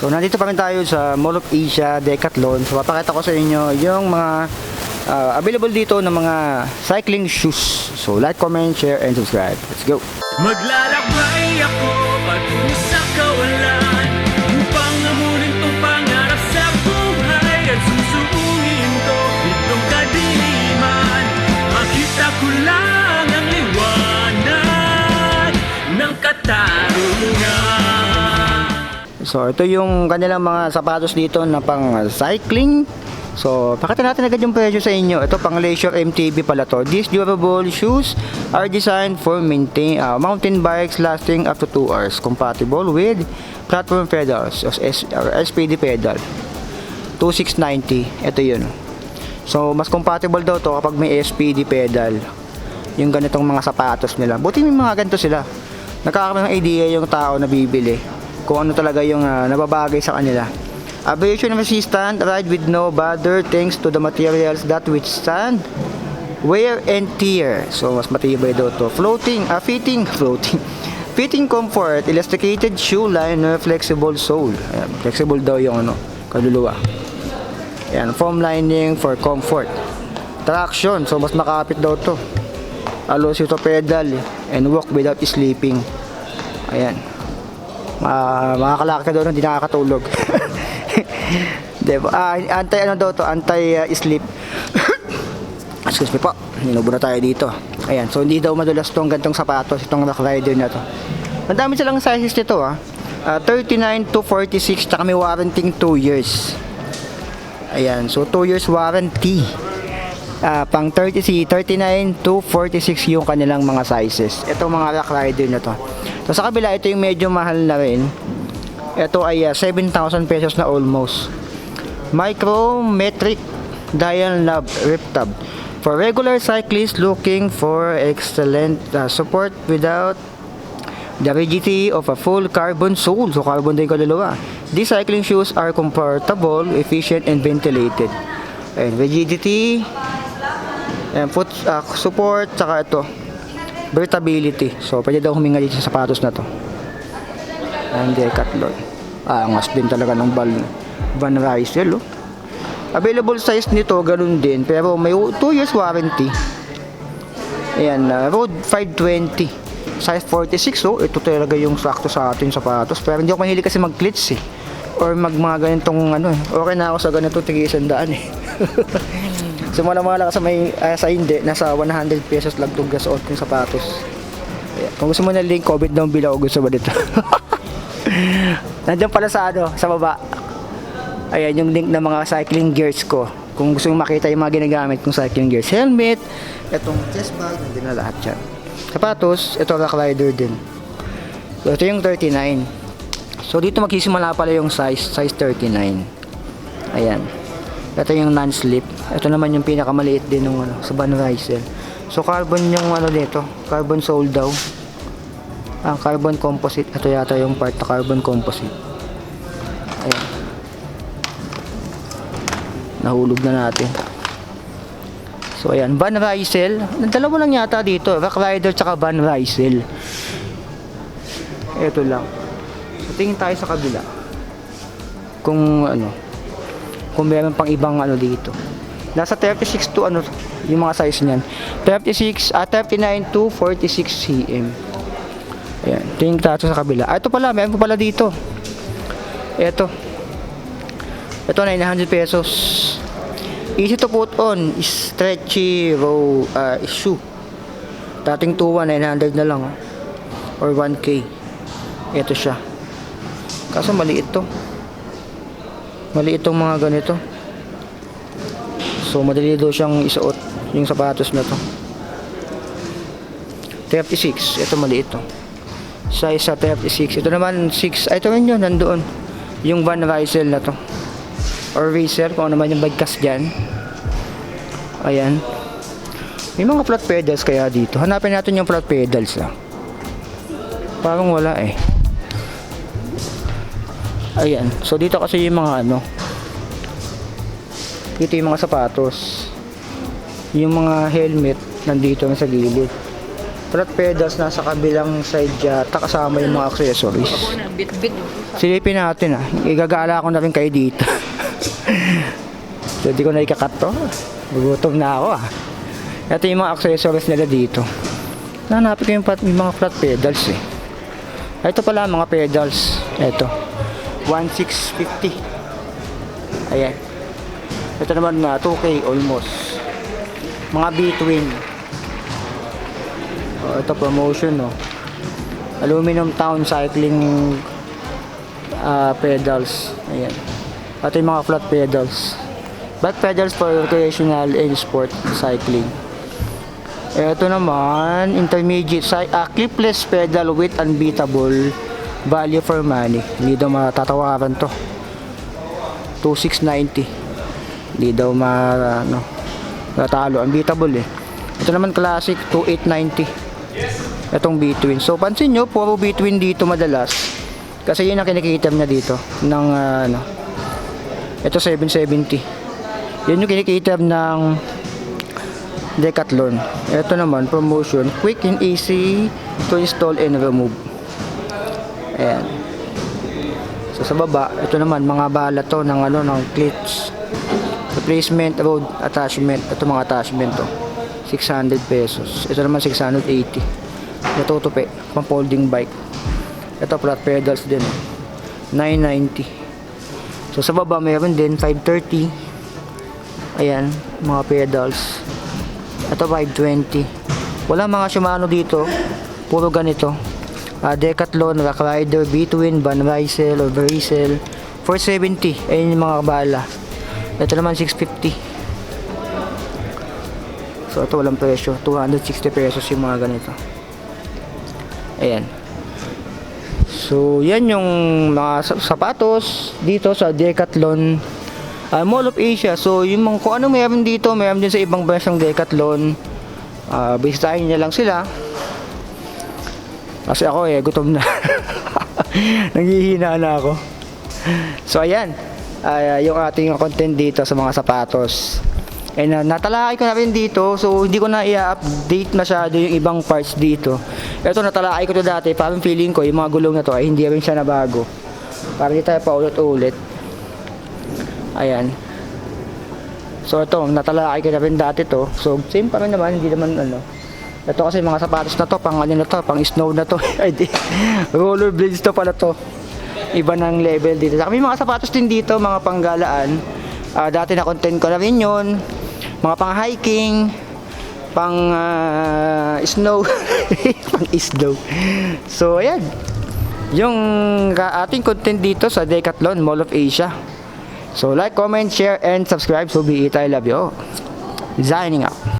So nandito pa rin tayo sa Mall of Asia, Decathlon. So papakita ko sa inyo yung mga available dito ng mga cycling shoes. So like, comment, share, and subscribe. Let's go! Maglalakbay ako patungo sa kawalan upang amunin tong pangarap sa buhay at susuungin to itong kadiliman. Makita ko lang ang liwanag ng katarungan. So ito yung kanilang mga sapatos dito na pang cycling. So pakita natin agad yung presyo sa inyo. Ito pang leisure MTB pala to. These durable shoes are designed for mountain bikes lasting up to 2 hours. Compatible with platform pedals or SPD pedal. 2690. Ito yun. So mas compatible daw to kapag may SPD pedal. Yung ganitong mga sapatos nila. Buti may mga ganito sila. Nakakaroon ng idea yung tao na bibili kung ano talaga yung nababagay sa kanila. Abrasion resistant, ride with no bother thanks to the materials that withstand wear and tear. So mas matibay daw to. Fitting comfort, elasticated shoe liner, flexible sole. Ayan, flexible daw yung kaluluwa. Ayan, foam lining for comfort. Traction, so mas makapit daw to. Allows you to pedal and walk without sleeping. Ayan. Makakalaki ka daw nung di nakakatulog. Diba? Anti-sleep. Excuse me po. Hinubo na tayo dito. Ayan. So hindi daw madulas tong gantong sapatos, itong Rock Rider na to. Ang dami silang sizes nito 39 to 46, tsaka may warranty 2 years. Ayan. So 2 years warranty. Pang 39 to 46 yung kanilang mga sizes. Itong mga Rock Rider na to. So sa kabila, ito yung medyo mahal na rin. Ito ay 7,000 pesos na almost. Micrometric Dial Knob Rip Tab. For regular cyclists looking for excellent support without the rigidity of a full carbon sole. So carbon din kaluluwa. These cycling shoes are comfortable, efficient, and ventilated. And rigidity, and foot support, saka ito breathability. So pwede daw huminga dito sa sapatos na to. And Decathlon. Angas din talaga ng Van Rysel. Available size nito ganun din, pero may 2 years warranty. Ayan, Road 520 size 46. Ito talaga yung sakto sa atin sapatos. Pero hindi ako mahilig kasi mag-clits or mga ganitong okay na ako sa ganito, tig 100 So mala-mala ka sa hindi, nasa 100 pesos lang itong gasuot yung sapatos. Ayan. Kung gusto mo na link, comment down below kung gusto mo dito. Nandiyan pala sa baba. Ayan yung link ng mga cycling gears ko. Kung gusto mo makita yung mga ginagamit kong cycling gears. Helmet, itong chest bag, nandiyan na lahat yan. Sapatos, ito Rock Rider din. So ito yung 39. So dito magsisimula pala yung size 39. Ayan. Ito yung non-slip. Ito naman yung pinakamaliit din ng sa Van Rysel. So carbon yung dito, carbon sole daw. Carbon composite. Ito yata yung part na carbon composite. Ayan. Nahulog na natin. So ayan, Van Rysel. Dalawa lang yata dito, Rock Rider tsaka Van Rysel. Ito lang. So tingin tayo sa kabila. Kung meron pang ibang dito. Nasa 36 to yung mga size niyan. 39 to 46 cm. Ayan, tingin tayo sa kabila. Ito pala, meron pa pala dito. Ito 900 pesos. Easy to put on, stretchy row shoe. Dating 900 na lang or 1K. Ito siya. Kaso maliit to. Maliit tong mga ganito. So madali daw siyang isuot yung sapatos na to. 36. Ito maliit to. Size sa 36. Ito naman 6. Ito rin yun, nandoon. Yung Van Rysel na to. Or Racer, kung ano naman yung bagkas dyan. Ayan. May mga flat pedals kaya dito. Hanapin natin yung flat pedals lang. Parang wala Ayan. So dito kasi yung mga dito yung mga sapatos. Yung mga helmet nandito na sa gilid. flat pedals nasa kabilang side yata kasama yung mga accessories. Bit-bit. Silipin natin igagala ko na rin kayo dito. So, hindi ko na ikakat to. Gugutom na ako Ito yung mga accessories nila dito. Nanapin ko yung mga flat pedals Ito pala mga pedals. Ito 1,650. Ayan. Ito naman 2K almost. Mga B-twin. Ito promotion Aluminum Town Cycling pedals. Ayan. Ito yung mga flat pedals. Back pedals for recreational and sport cycling. Ito naman intermediate clipless pedal with unbeatable value for money. Hindi daw matatawaran to. 2,690. Hindi daw natalo. Unbeatable Ito naman classic 2,890. Itong B-twin. So pansin nyo, puro B-twin dito madalas. Kasi yun ang kinikitam na dito ng ito 770. Yan yung kinikitab ng Decathlon. Ito naman, promotion. Quick and easy to install and remove. Ayan. So sa baba, ito naman, mga bala to ng ng clips. Replacement, road attachment. Ito mga attachment to. 600 pesos. Ito naman 680. Natutupi, pang folding bike. Ito flat pedals din. 990. So sa baba, mayroon din 530. Ayan, mga pedals. Ito 520. Wala mga Shimano dito. Puro ganito. Decathlon, Rock Rider, B-twin, Van Rysel or Verisel. 470. Ayan yung mga bala. Ito naman 650. So ito walang presyo. 260 pesos yung mga ganito. Ayan. So yan yung mga sapatos dito sa Decathlon Mall of Asia. So yung mga kung ano meron dito, meron din sa ibang branch ng Decathlon. Bisitahin niya lang sila. Kasi ako gutom na. Nanghihina na ako. So ayan, yung ating content dito sa mga sapatos. And natalakay ko na rin dito. So hindi ko na i-update masyado yung ibang parts dito. Ito natalakay ko to dati. Parang feeling ko yung mga gulong na to ay hindi rin siya nabago. Parang hindi tayo pa ulit-ulit. Ayan. So ito, natalakay ko na rin dati to. So same pa rin naman, hindi naman Ito kasi mga sapatos na to, pang na to, pang snow na to. Ay di, rollerblades to pala to. Iba ng level dito. Saka may mga sapatos din dito, mga panggalaan. Dati na content ko na rin yun. Mga pang hiking, pang snow. Pang snow. So ayan. Yung ating content dito sa Decathlon Mall of Asia. So like, comment, share, and subscribe. So be it. I love you all. Signing out.